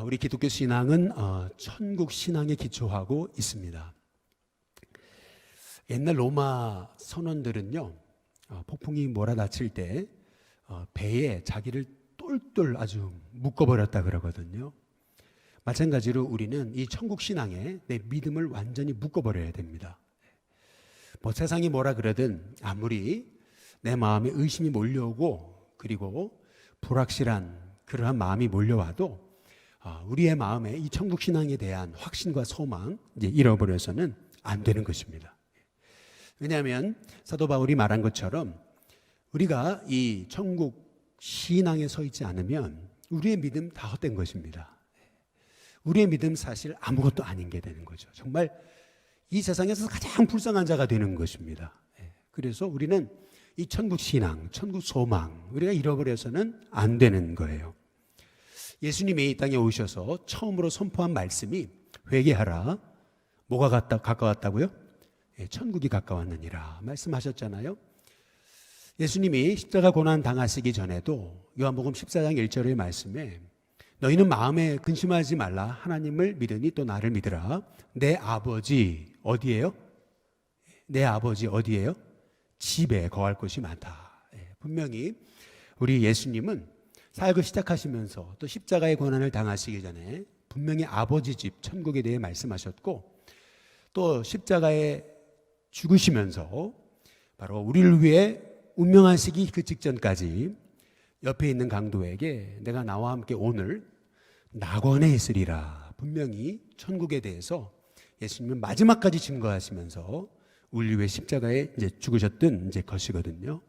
우리 기독교 신앙은 천국 신앙에 기초하고 있습니다. 옛날 로마 선원들은요, 폭풍이 몰아닥칠 때 배에 자기를 똘똘 아주 묶어버렸다 그러거든요. 마찬가지로 우리는 이 천국 신앙에 내 믿음을 완전히 묶어버려야 됩니다. 뭐 세상이 뭐라 그러든 아무리 내 마음에 의심이 몰려오고 그리고 불확실한 그러한 마음이 몰려와도 우리의 마음에 이 천국 신앙에 대한 확신과 소망 이제 잃어버려서는 안 되는 것입니다. 왜냐하면 사도 바울이 말한 것처럼 우리가 이 천국 신앙에 서 있지 않으면 우리의 믿음 다 헛된 것입니다. 우리의 믿음 사실 아무것도 아닌 게 되는 거죠. 정말 이 세상에서 가장 불쌍한 자가 되는 것입니다. 그래서 우리는 이 천국 신앙, 천국 소망 우리가 잃어버려서는 안 되는 거예요. 예수님이 이 땅에 오셔서 처음으로 선포한 말씀이 회개하라. 뭐가 가까웠다고요? 천국이 가까웠느니라 말씀하셨잖아요. 예수님이 십자가 고난 당하시기 전에도 요한복음 14장 1절의 말씀에 너희는 마음에 근심하지 말라. 하나님을 믿으니 또 나를 믿으라. 내 아버지 어디예요? 내 아버지 어디예요? 집에 거할 곳이 많다. 분명히 우리 예수님은 사역을 시작하시면서 또 십자가의 고난을 당하시기 전에 분명히 아버지 집 천국에 대해 말씀하셨고 또 십자가에 죽으시면서 바로 우리를 위해 운명하시기 그 직전까지 옆에 있는 강도에게 내가 나와 함께 오늘 낙원에 있으리라 분명히 천국에 대해서 예수님은 마지막까지 증거하시면서 우리 위해 십자가에 이제 죽으셨던 이제 것이거든요.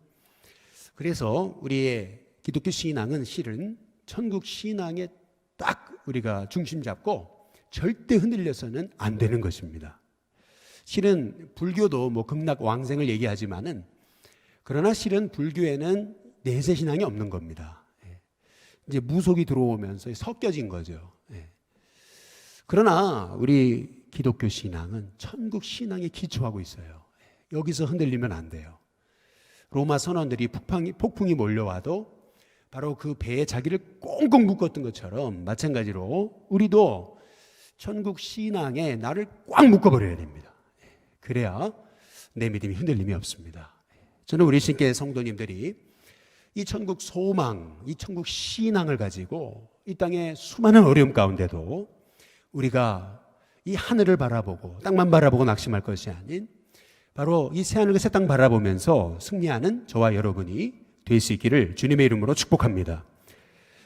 그래서 우리의 기독교 신앙은 실은 천국 신앙에 딱 우리가 중심 잡고 절대 흔들려서는 안 되는 것입니다. 실은 불교도 뭐 극락 왕생을 얘기하지만은 그러나 실은 불교에는 내세 신앙이 없는 겁니다. 이제 무속이 들어오면서 섞여진 거죠. 그러나 우리 기독교 신앙은 천국 신앙에 기초하고 있어요. 여기서 흔들리면 안 돼요. 로마 선원들이 폭풍이 몰려와도 바로 그 배에 자기를 꽁꽁 묶었던 것처럼 마찬가지로 우리도 천국 신앙에 나를 꽉 묶어버려야 됩니다. 그래야 내 믿음이 흔들림이 없습니다. 저는 우리 신께 성도님들이 이 천국 소망, 이 천국 신앙을 가지고 이 땅의 수많은 어려움 가운데도 우리가 이 하늘을 바라보고 땅만 바라보고 낙심할 것이 아닌 바로 이 새하늘과 새 땅 바라보면서 승리하는 저와 여러분이 될 수 있기를 주님의 이름으로 축복합니다.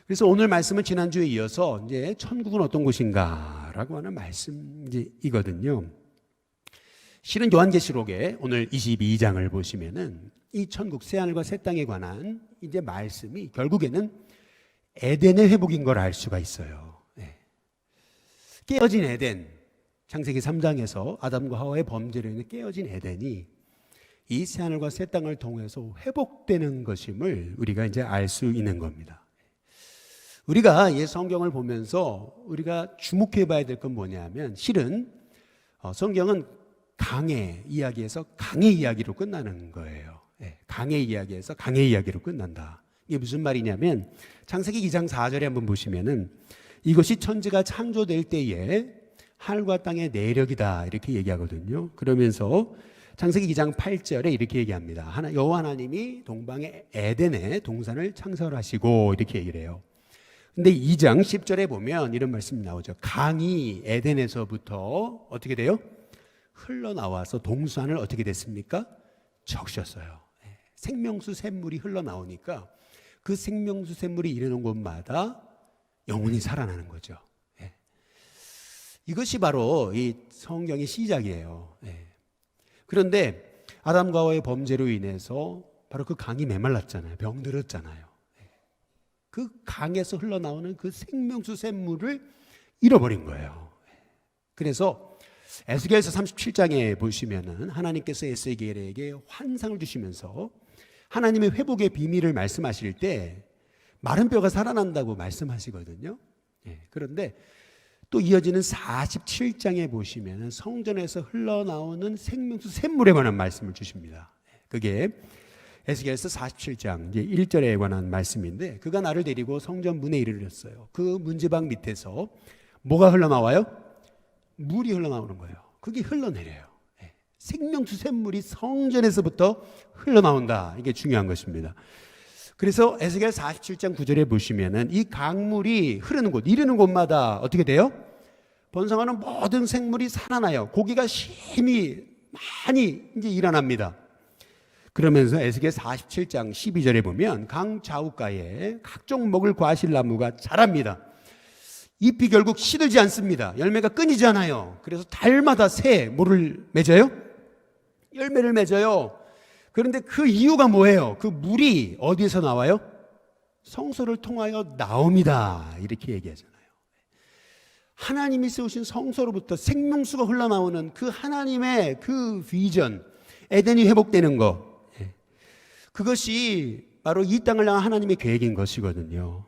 그래서 오늘 말씀은 지난주에 이어서 이제 천국은 어떤 곳인가라고 하는 말씀이거든요. 실은 요한계시록에 오늘 22장을 보시면은 이 천국 새하늘과 새 땅에 관한 이제 말씀이 결국에는 에덴의 회복인 걸 알 수가 있어요. 깨어진 에덴, 창세기 3장에서 아담과 하와의 범죄로 인해 깨어진 에덴이 이 새하늘과 새 땅을 통해서 회복되는 것임을 우리가 이제 알 수 있는 겁니다. 우리가 이 성경을 보면서 우리가 주목해 봐야 될 건 뭐냐면 실은 성경은 강의 이야기에서 강의 이야기로 끝나는 거예요. 강의 이야기에서 강의 이야기로 끝난다. 이게 무슨 말이냐면 창세기 2장 4절에 한번 보시면은 이것이 천지가 창조될 때에 하늘과 땅의 내력이다 이렇게 얘기하거든요. 그러면서 창세기 2장 8절에 이렇게 얘기합니다. 여호와 하나님이 동방의 에덴에 동산을 창설하시고 이렇게 얘기를 해요. 근데 2장 10절에 보면 이런 말씀이 나오죠. 강이 에덴에서부터 어떻게 돼요? 흘러나와서 동산을 어떻게 됐습니까? 적셨어요. 생명수 샘물이 흘러나오니까 그 생명수 샘물이 이르는 곳마다 영혼이 살아나는 거죠. 이것이 바로 이 성경의 시작이에요. 그런데 아담과 하와의 범죄로 인해서 바로 그 강이 메말랐잖아요. 병들었잖아요. 그 강에서 흘러나오는 그 생명수 샘물을 잃어버린 거예요. 그래서 에스겔서 37장에 보시면은 하나님께서 에스겔에게 환상을 주시면서 하나님의 회복의 비밀을 말씀하실 때 마른 뼈가 살아난다고 말씀하시거든요. 그런데 또 이어지는 47장에 보시면 성전에서 흘러나오는 생명수 샘물에 관한 말씀을 주십니다. 그게 에스겔서 47장 이제 1절에 관한 말씀인데, 그가 나를 데리고 성전 문에 이르렀어요. 그 문지방 밑에서 뭐가 흘러나와요? 물이 흘러나오는 거예요. 그게 흘러내려요. 생명수 샘물이 성전에서부터 흘러나온다. 이게 중요한 것입니다. 그래서 에스겔 47장 9절에 보시면은 이 강물이 흐르는 곳, 이르는 곳마다 어떻게 돼요? 번성하는 모든 생물이 살아나요. 고기가 심히 많이 이제 일어납니다. 그러면서 에스겔 47장 12절에 보면 강 좌우가에 각종 먹을 과실나무가 자랍니다. 잎이 결국 시들지 않습니다. 열매가 끊이지 않아요. 그래서 달마다 새 뭐를 맺어요? 열매를 맺어요. 그런데 그 이유가 뭐예요? 그 물이 어디에서 나와요? 성소를 통하여 나옵니다. 이렇게 얘기하잖아요. 하나님이 세우신 성소로부터 생명수가 흘러나오는 그 하나님의 그 비전, 에덴이 회복되는 것, 그것이 바로 이 땅을 향한 하나님의 계획인 것이거든요.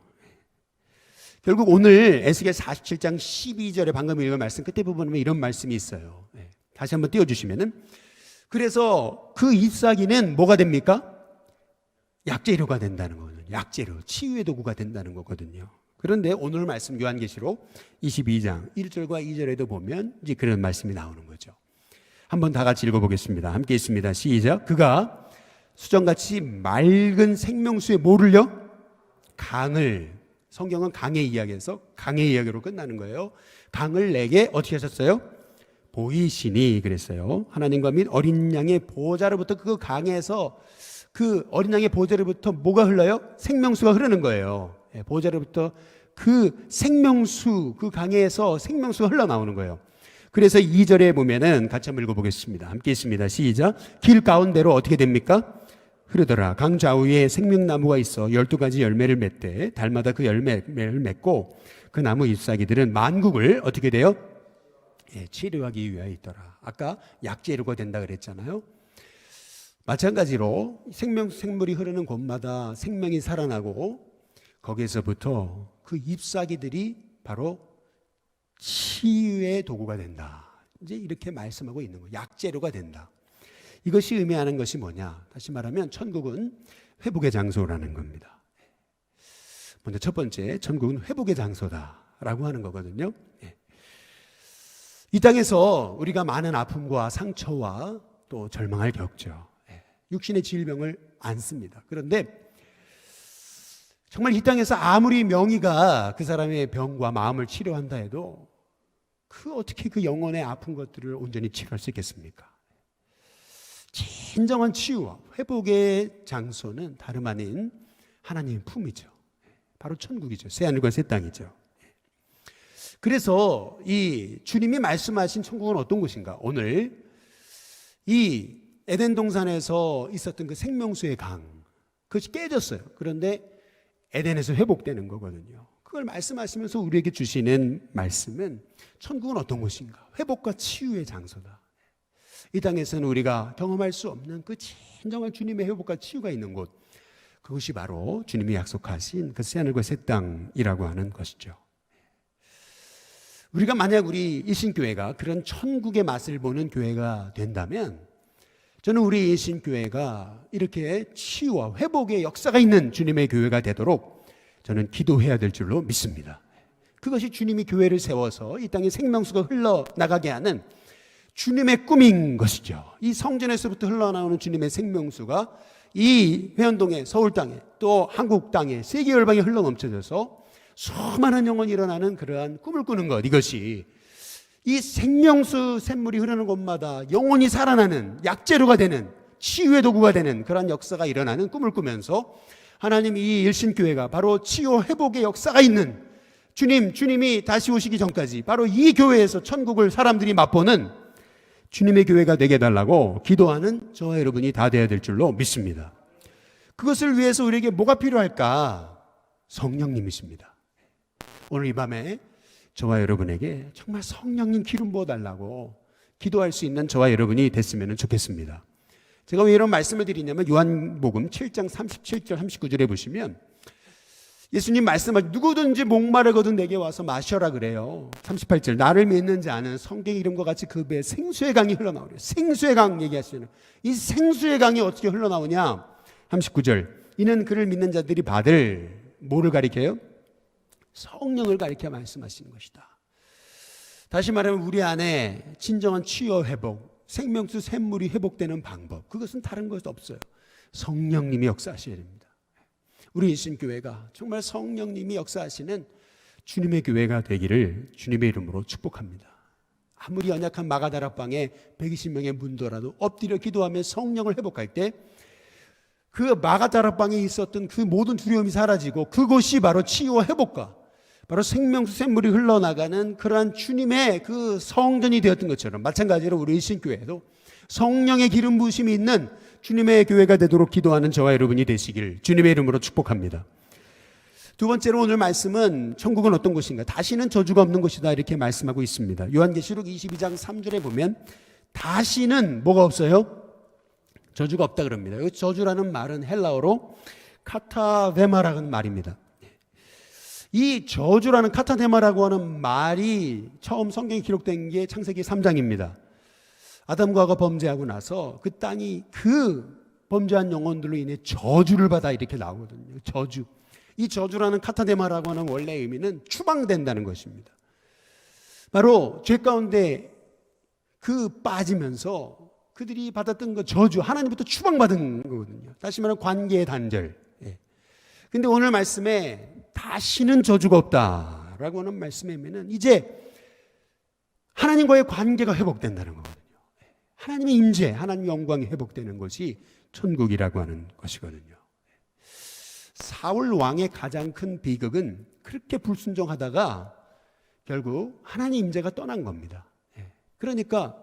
결국 오늘 에스겔 47장 12절에 방금 읽은 말씀 끝에 부분에 보면 이런 말씀이 있어요. 다시 한번 띄워주시면은, 그래서 그 잎사귀는 뭐가 됩니까? 약재료가 된다는 거거든요. 약재료, 치유의 도구가 된다는 거거든요. 그런데 오늘 말씀 요한계시록 22장 1절과 2절에도 보면 이제 그런 말씀이 나오는 거죠. 한번 다 같이 읽어보겠습니다. 함께 있습니다. 시작. 그가 수정같이 맑은 생명수의 뭐를요? 강을, 성경은 강의 이야기에서 강의 이야기로 끝나는 거예요. 강을 내게 어떻게 하셨어요? 보이시니 그랬어요. 하나님과 및 어린 양의 보좌로부터 그 강에서, 그 어린 양의 보좌로부터 뭐가 흘러요? 생명수가 흐르는 거예요. 보좌로부터 그 생명수, 그 강에서 생명수가 흘러나오는 거예요. 그래서 2절에 보면은 같이 한번 읽어보겠습니다. 함께 있습니다. 시작. 길 가운데로 어떻게 됩니까? 흐르더라. 강 좌우에 생명나무가 있어 12가지 열매를 맺되 달마다 그 열매를 맺고 그 나무 잎사귀들은 만국을 어떻게 돼요? 치료하기 위하여 있더라. 아까 약재료가 된다 그랬잖아요. 마찬가지로 생물이 흐르는 곳마다 생명이 살아나고 거기에서부터 그 잎사귀들이 바로 치유의 도구가 된다. 이제 이렇게 말씀하고 있는 거예요. 약재료가 된다. 이것이 의미하는 것이 뭐냐? 다시 말하면 천국은 회복의 장소라는 겁니다. 먼저 첫 번째, 천국은 회복의 장소다라고 하는 거거든요. 이 땅에서 우리가 많은 아픔과 상처와 또 절망을 겪죠. 육신의 질병을 안습니다. 그런데 정말 이 땅에서 아무리 명의가 그 사람의 병과 마음을 치료한다 해도 어떻게 그 영혼의 아픈 것들을 온전히 치료할 수 있겠습니까? 진정한 치유와 회복의 장소는 다름 아닌 하나님의 품이죠. 바로 천국이죠. 새하늘과 새 땅이죠. 그래서 이 주님이 말씀하신 천국은 어떤 곳인가? 오늘 이 에덴 동산에서 있었던 그 생명수의 강, 그것이 깨졌어요. 그런데 에덴에서 회복되는 거거든요. 그걸 말씀하시면서 우리에게 주시는 말씀은 천국은 어떤 곳인가? 회복과 치유의 장소다. 이 땅에서는 우리가 경험할 수 없는 그 진정한 주님의 회복과 치유가 있는 곳, 그것이 바로 주님이 약속하신 그 새하늘과 새 땅이라고 하는 것이죠. 우리가 만약 우리 일신교회가 그런 천국의 맛을 보는 교회가 된다면, 저는 우리 일신교회가 이렇게 치유와 회복의 역사가 있는 주님의 교회가 되도록 저는 기도해야 될 줄로 믿습니다. 그것이 주님이 교회를 세워서 이 땅에 생명수가 흘러나가게 하는 주님의 꿈인 것이죠. 이 성전에서부터 흘러나오는 주님의 생명수가 이 회원동에, 서울 땅에, 또 한국 땅에, 세계 열방에 흘러넘쳐져서 수많은 영혼이 일어나는 그러한 꿈을 꾸는 것, 이것이 이 생명수 샘물이 흐르는 곳마다 영혼이 살아나는 약재료가 되는, 치유의 도구가 되는 그러한 역사가 일어나는 꿈을 꾸면서 하나님 이 일신교회가 바로 치유 회복의 역사가 있는 주님이 다시 오시기 전까지 바로 이 교회에서 천국을 사람들이 맛보는 주님의 교회가 되게 해달라고 기도하는 저와 여러분이 다 되어야 될 줄로 믿습니다. 그것을 위해서 우리에게 뭐가 필요할까? 성령님이십니다. 오늘 이 밤에 저와 여러분에게 정말 성령님 기름 부어달라고 기도할 수 있는 저와 여러분이 됐으면 좋겠습니다. 제가 왜 이런 말씀을 드리냐면 요한복음 7장 37절 39절에 보시면 예수님 말씀하시 누구든지 목마르거든 내게 와서 마셔라 그래요. 38절 나를 믿는 자는 성경 이름과 같이 그 배에 생수의 강이 흘러나오래요. 생수의 강 얘기하시는 이 생수의 강이 어떻게 흘러나오냐? 39절. 이는 그를 믿는 자들이 받을 뭐를 가리켜요? 성령을 가리켜 말씀하시는 것이다. 다시 말하면 우리 안에 진정한 치유 회복, 생명수 샘물이 회복되는 방법, 그것은 다른 것 없어요. 성령님이 역사하셔야 됩니다. 우리 인심교회가 정말 성령님이 역사하시는 주님의 교회가 되기를 주님의 이름으로 축복합니다. 아무리 연약한 마가다락방에 120명의 문도라도 엎드려 기도하며 성령을 회복할 때 그 마가다락방에 있었던 그 모든 두려움이 사라지고 그곳이 바로 치유와 회복과 바로 생명수 샘물이 흘러나가는 그러한 주님의 그 성전이 되었던 것처럼 마찬가지로 우리 일신교회도 성령의 기름 부으심이 있는 주님의 교회가 되도록 기도하는 저와 여러분이 되시길 주님의 이름으로 축복합니다. 두 번째로 오늘 말씀은 천국은 어떤 곳인가? 다시는 저주가 없는 곳이다 이렇게 말씀하고 있습니다. 요한계시록 22장 3절에 보면 다시는 뭐가 없어요? 저주가 없다 그럽니다. 이 저주라는 말은 헬라어로 카타데마라는 말입니다. 이 저주라는 카타데마라고 하는 말이 처음 성경에 기록된 게 창세기 3장입니다. 아담과 하와가 범죄하고 나서 그 땅이 그 범죄한 영혼들로 인해 저주를 받아 이렇게 나오거든요. 저주. 이 저주라는 카타데마라고 하는 원래 의미는 추방된다는 것입니다. 바로 죄 가운데 그 빠지면서 그들이 받았던 그 저주, 하나님부터 추방받은 거거든요. 다시 말하면 관계의 단절. 근데 오늘 말씀에 다시는 저주가 없다라고 하는 말씀이면은 이제 하나님과의 관계가 회복된다는 거거든요. 하나님의 임재, 하나님의 영광이 회복되는 것이 천국이라고 하는 것이거든요. 사울 왕의 가장 큰 비극은 그렇게 불순종하다가 결국 하나님 임재가 떠난 겁니다. 그러니까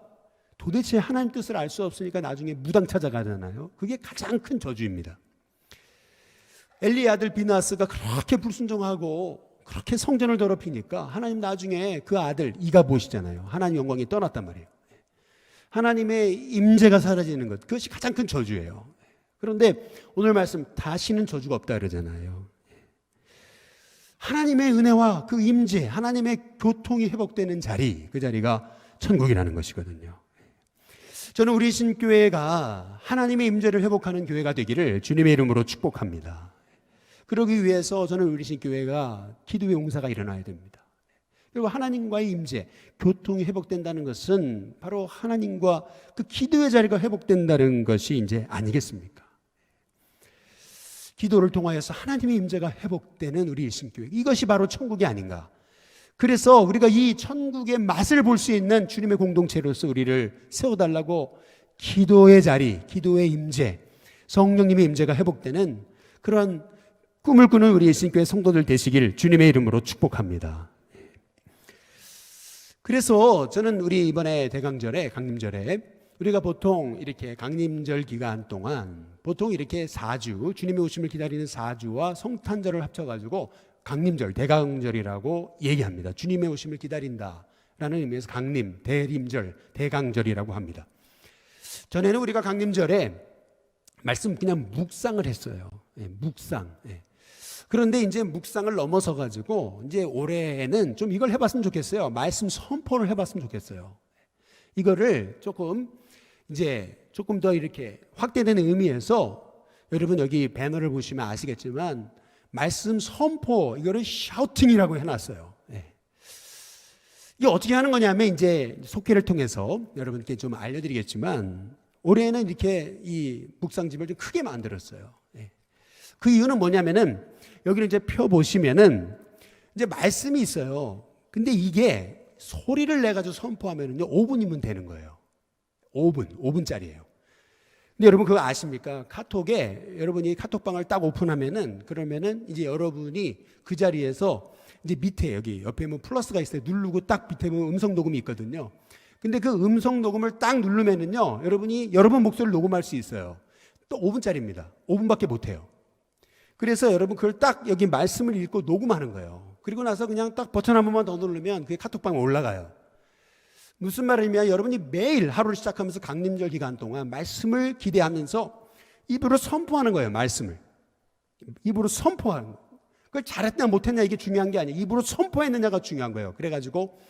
도대체 하나님 뜻을 알 수 없으니까 나중에 무당 찾아가잖아요. 그게 가장 큰 저주입니다. 엘리의 아들 비나스가 그렇게 불순종하고 그렇게 성전을 더럽히니까 하나님 나중에 그 아들 이가봇이잖아요. 하나님 영광이 떠났단 말이에요. 하나님의 임재가 사라지는 것, 그것이 가장 큰 저주예요. 그런데 오늘 말씀 다시는 저주가 없다 그러잖아요. 하나님의 은혜와 그 임재, 하나님의 교통이 회복되는 자리, 그 자리가 천국이라는 것이거든요. 저는 우리 신교회가 하나님의 임재를 회복하는 교회가 되기를 주님의 이름으로 축복합니다. 그러기 위해서 저는 우리 신교회가 기도의 용사가 일어나야 됩니다. 그리고 하나님과의 임재, 교통이 회복된다는 것은 바로 하나님과 그 기도의 자리가 회복된다는 것이 이제 아니겠습니까? 기도를 통하여서 하나님의 임재가 회복되는 우리 일신교회, 이것이 바로 천국이 아닌가. 그래서 우리가 이 천국의 맛을 볼 수 있는 주님의 공동체로서 우리를 세워달라고 기도의 자리, 기도의 임재, 성령님의 임재가 회복되는 그런 꿈을 꾸는 우리 일신교회 성도들 되시길 주님의 이름으로 축복합니다. 그래서 저는 우리 이번에 대강절에, 강림절에 우리가 보통 이렇게 강림절 기간 동안 보통 이렇게 4주, 주님의 오심을 기다리는 4주와 성탄절을 합쳐가지고 강림절, 대강절이라고 얘기합니다. 주님의 오심을 기다린다라는 의미에서 강림, 대림절, 대강절이라고 합니다. 전에는 우리가 강림절에 말씀 그냥 묵상을 했어요. 묵상. 그런데 이제 묵상을 넘어서 가지고 이제 올해에는 좀 이걸 해봤으면 좋겠어요. 말씀 선포를 해봤으면 좋겠어요. 이거를 조금 더 이렇게 확대된 의미에서 여러분 여기 배너를 보시면 아시겠지만 말씀 선포, 이거를 샤우팅이라고 해놨어요. 이게 어떻게 하는 거냐면 이제 속회를 통해서 여러분께 좀 알려드리겠지만 올해는 이렇게 이 묵상집을 좀 크게 만들었어요. 그 이유는 뭐냐면은 여기를 이제 펴 보시면은 이제 말씀이 있어요. 근데 이게 소리를 내 가지고 선포하면은요 5분이면 되는 거예요. 5분짜리예요. 근데 여러분 그거 아십니까? 카톡에 여러분이 카톡방을 딱 오픈하면은 그러면은 이제 여러분이 그 자리에서 이제 밑에 여기 옆에 뭐 플러스가 있어요. 누르고 딱 밑에 보면 음성 녹음이 있거든요. 근데 그 음성 녹음을 딱 누르면은요 여러분이 여러분 목소리를 녹음할 수 있어요. 또 5분짜리입니다. 5분밖에 못 해요. 그래서 여러분 그걸 딱 여기 말씀을 읽고 녹음하는 거예요. 그리고 나서 그냥 딱 버튼 한 번만 더 누르면 그게 카톡방에 올라가요. 무슨 말이냐면 여러분이 매일 하루를 시작하면서 강림절 기간 동안 말씀을 기대하면서 입으로 선포하는 거예요. 말씀을 입으로 선포하는 거예요. 그걸 잘했냐 못했냐 이게 중요한 게 아니에요. 입으로 선포했느냐가 중요한 거예요. 그래가지고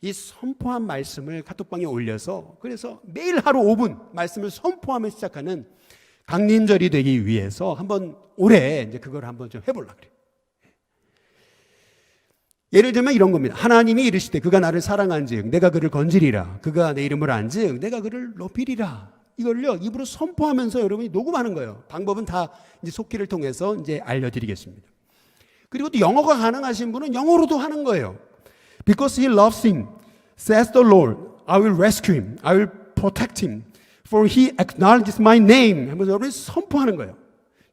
이 선포한 말씀을 카톡방에 올려서 그래서 매일 하루 5분 말씀을 선포하며 시작하는 강림절이 되기 위해서 한번 올해 이제 그걸 한번 좀 해보려고 그래요. 예를 들면 이런 겁니다. 하나님이 이르시되 그가 나를 사랑한즉 내가 그를 건지리라. 그가 내 이름을 안즉 내가 그를 높이리라. 이걸요 입으로 선포하면서 여러분이 녹음하는 거예요. 방법은 다 이제 속기를 통해서 이제 알려드리겠습니다. 그리고 또 영어가 가능하신 분은 영어로도 하는 거예요. Because he loves him, says the Lord, I will rescue him, I will protect him, for he acknowledges my name. 하면서 여러분이 선포하는 거예요.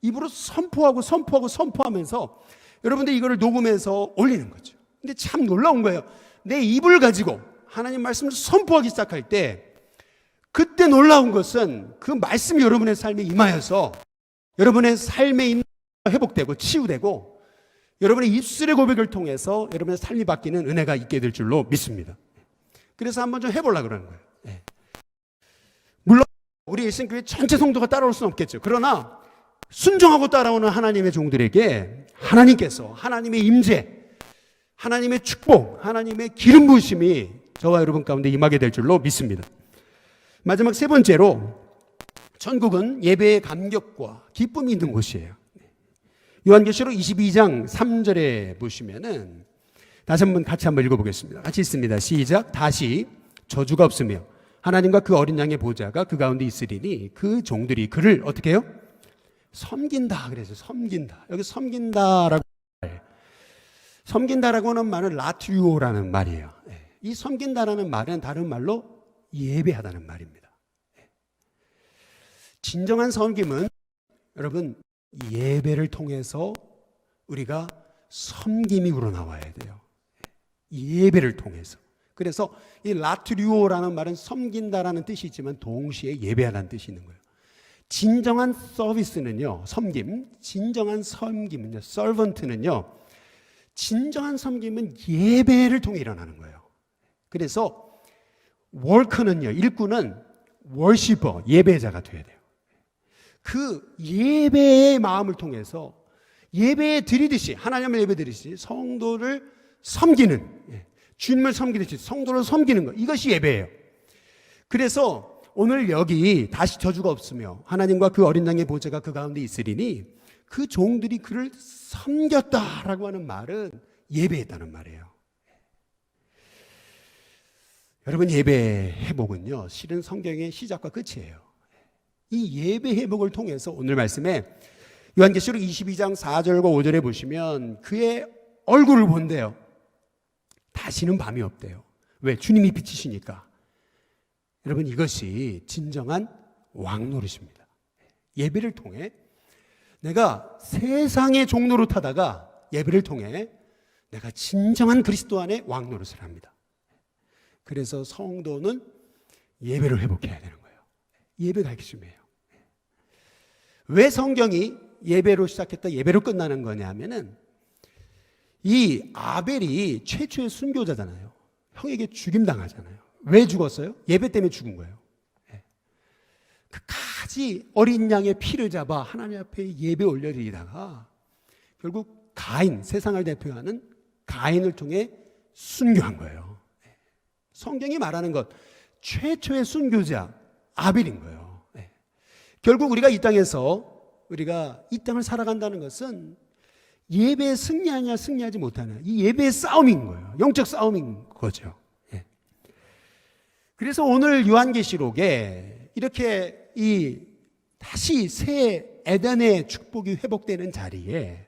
입으로 선포하면서 여러분들이 이거를 녹음해서 올리는 거죠. 근데 참 놀라운 거예요. 내 입을 가지고 하나님 말씀을 선포하기 시작할 때 그때 놀라운 것은 그 말씀이 여러분의 삶에 임하여서 여러분의 삶에 있는 회복되고 치유되고 여러분의 입술의 고백을 통해서 여러분의 삶이 바뀌는 은혜가 있게 될 줄로 믿습니다. 그래서 한번 좀 해보려고 그러는 거예요. 네. 물론 우리 일신교회 전체 성도가 따라올 수는 없겠죠. 그러나 순종하고 따라오는 하나님의 종들에게 하나님께서 하나님의 임재, 하나님의 축복, 하나님의 기름 부으심이 저와 여러분 가운데 임하게 될 줄로 믿습니다. 마지막 세 번째로 천국은 예배의 감격과 기쁨이 있는 곳이에요. 요한계시록 22장 3절에 보시면은 다시 한번 같이 한번 읽어보겠습니다. 같이 읽습니다. 시작. 다시 저주가 없으며 하나님과 그 어린 양의 보좌가 그 가운데 있으리니 그 종들이 그를 어떻게 해요? 섬긴다. 그래서 섬긴다. 여기 섬긴다라고 하는 말은 라트리오라는 말이에요. 이 섬긴다라는 말은 다른 말로 예배하다는 말입니다. 진정한 섬김은 여러분 예배를 통해서 우리가 섬김이 우러나와야 돼요. 예배를 통해서. 그래서 이 라트리오라는 말은 섬긴다라는 뜻이지만 동시에 예배하라는 뜻이 있는 거예요. 진정한 서비스는요, 진정한 섬김은요, 서번트는요, 진정한 섬김은 예배를 통해 일어나는 거예요. 그래서 월크는요, 일꾼은 월시퍼, 예배자가 돼야 돼요. 그 예배의 마음을 통해서 예배 드리듯이, 하나님을 예배 드리듯이 성도를 섬기는, 주님을 섬기듯이 성도를 섬기는 것, 이것이 예배예요. 그래서 오늘 여기 다시 저주가 없으며 하나님과 그 어린 양의 보좌가 그 가운데 있으리니 그 종들이 그를 섬겼다라고 하는 말은 예배했다는 말이에요. 여러분, 예배 회복은요, 실은 성경의 시작과 끝이에요. 이 예배 회복을 통해서 오늘 말씀에 요한계시록 22장 4절과 5절에 보시면 그의 얼굴을 본대요. 다시는 밤이 없대요. 왜? 주님이 빛이시니까. 여러분, 이것이 진정한 왕 노릇입니다. 예배를 통해 내가 세상의 종 노릇하다가 예배를 통해 내가 진정한 그리스도 안에 왕 노릇을 합니다. 그래서 성도는 예배를 회복해야 되는 거예요. 예배가 핵심이에요. 왜 성경이 예배로 시작했다 예배로 끝나는 거냐면은 이 아벨이 최초의 순교자잖아요. 형에게 죽임당하잖아요. 왜 죽었어요? 예배 때문에 죽은 거예요. 그 가지 어린 양의 피를 잡아 하나님 앞에 예배 올려드리다가 결국 가인, 세상을 대표하는 가인을 통해 순교한 거예요. 성경이 말하는 것, 최초의 순교자 아벨인 거예요. 결국 우리가 이 땅에서 우리가 이 땅을 살아간다는 것은 예배에 승리하냐 승리하지 못하냐, 이 예배의 싸움인 거예요. 영적 싸움인 거죠. 그래서 오늘 요한계시록에 이렇게 이 다시 새 에덴의 축복이 회복되는 자리에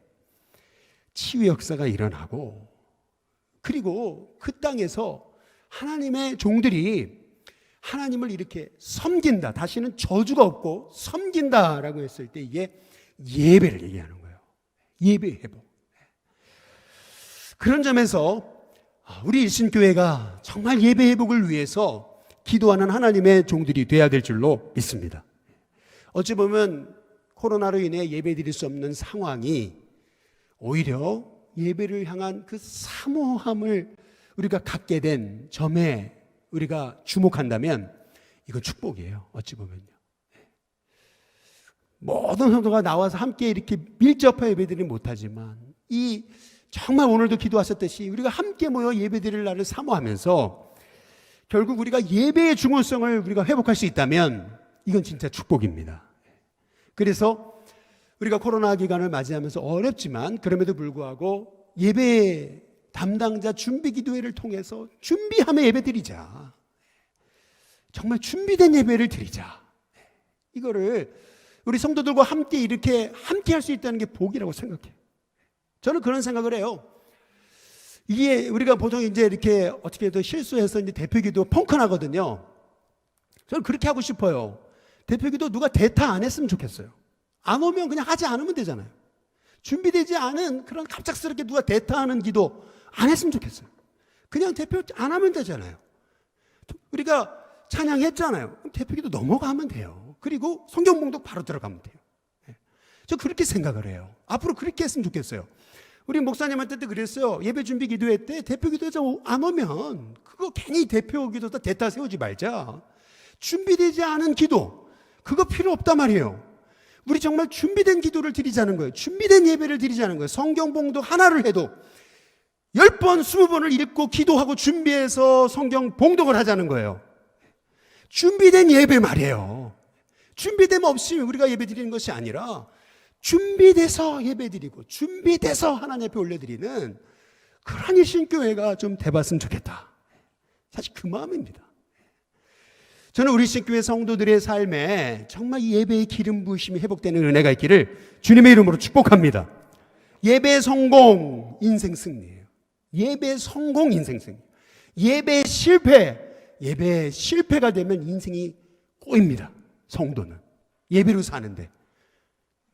치유 역사가 일어나고, 그리고 그 땅에서 하나님의 종들이 하나님을 이렇게 섬긴다, 다시는 저주가 없고 섬긴다라고 했을 때 이게 예배를 얘기하는 거예요. 예배 회복. 그런 점에서 우리 일신교회가 정말 예배 회복을 위해서 기도하는 하나님의 종들이 돼야 될 줄로 믿습니다. 어찌 보면 코로나로 인해 예배 드릴 수 없는 상황이 오히려 예배를 향한 그 사모함을 우리가 갖게 된 점에 우리가 주목한다면 이건 축복이에요. 어찌 보면요. 모든 성도가 나와서 함께 이렇게 밀접한 예배드리는 못하지만 이 정말 오늘도 기도하셨듯이 우리가 함께 모여 예배드릴 날을 사모하면서 결국 우리가 예배의 중요성을 우리가 회복할 수 있다면 이건 진짜 축복입니다. 그래서 우리가 코로나 기간을 맞이하면서 어렵지만 그럼에도 불구하고 예배 담당자 준비 기도회를 통해서 준비하며 예배 드리자. 정말 준비된 예배를 드리자. 이거를 우리 성도들과 함께 이렇게 함께 할 수 있다는 게 복이라고 생각해요. 저는 그런 생각을 해요. 이게 우리가 보통 이제 이렇게 어떻게든 실수해서 이제 대표기도 펑크나거든요. 저는 그렇게 하고 싶어요. 대표기도 누가 대타 안 했으면 좋겠어요. 안 오면 그냥 하지 않으면 되잖아요. 준비되지 않은 그런 갑작스럽게 누가 대타하는 기도 안 했으면 좋겠어요. 그냥 대표 안 하면 되잖아요. 우리가 찬양했잖아요. 그럼 대표기도 넘어가면 돼요. 그리고 성경 봉독 바로 들어가면 돼요. 저 그렇게 생각을 해요. 앞으로 그렇게 했으면 좋겠어요. 우리 목사님한테도 그랬어요. 예배 준비 기도회 때 대표 기도에서 안 오면 그거 괜히 대표 기도다 대타 세우지 말자. 준비되지 않은 기도 그거 필요 없단 말이에요. 우리 정말 준비된 기도를 드리자는 거예요. 준비된 예배를 드리자는 거예요. 성경 봉독 하나를 해도 10번, 20번을 읽고 기도하고 준비해서 성경 봉독을 하자는 거예요. 준비된 예배 말이에요. 준비됨 없이 우리가 예배 드리는 것이 아니라 준비돼서 예배 드리고 준비돼서 하나님 앞에 올려드리는 그런 이 신교회가 좀 돼봤으면 좋겠다. 사실 그 마음입니다. 저는 우리 신교회 성도들의 삶에 정말 이 예배의 기름 부으심이 회복되는 은혜가 있기를 주님의 이름으로 축복합니다. 예배 성공, 인생 승리예요. 예배 성공, 인생 승리. 예배 실패가 되면 인생이 꼬입니다. 성도는 예배로 사는데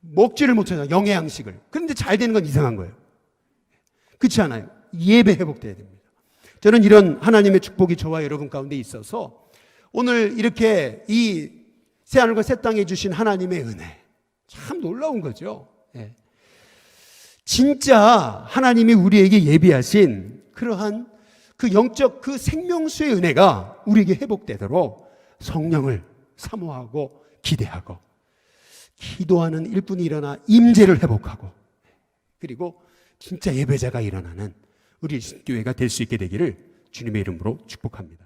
먹지를 못하잖아요. 영의 양식을. 그런데 잘 되는 건 이상한 거예요. 그렇지 않아요? 예배 회복돼야 됩니다. 저는 이런 하나님의 축복이 저와 여러분 가운데 있어서 오늘 이렇게 이 새하늘과 새 땅에 주신 하나님의 은혜 참 놀라운 거죠. 진짜 하나님이 우리에게 예비하신 그러한 그 영적 그 생명수의 은혜가 우리에게 회복되도록 성령을 사모하고 기대하고 기도하는 일꾼이 일어나 임재를 회복하고 그리고 진짜 예배자가 일어나는 우리 교회가 될 수 있게 되기를 주님의 이름으로 축복합니다.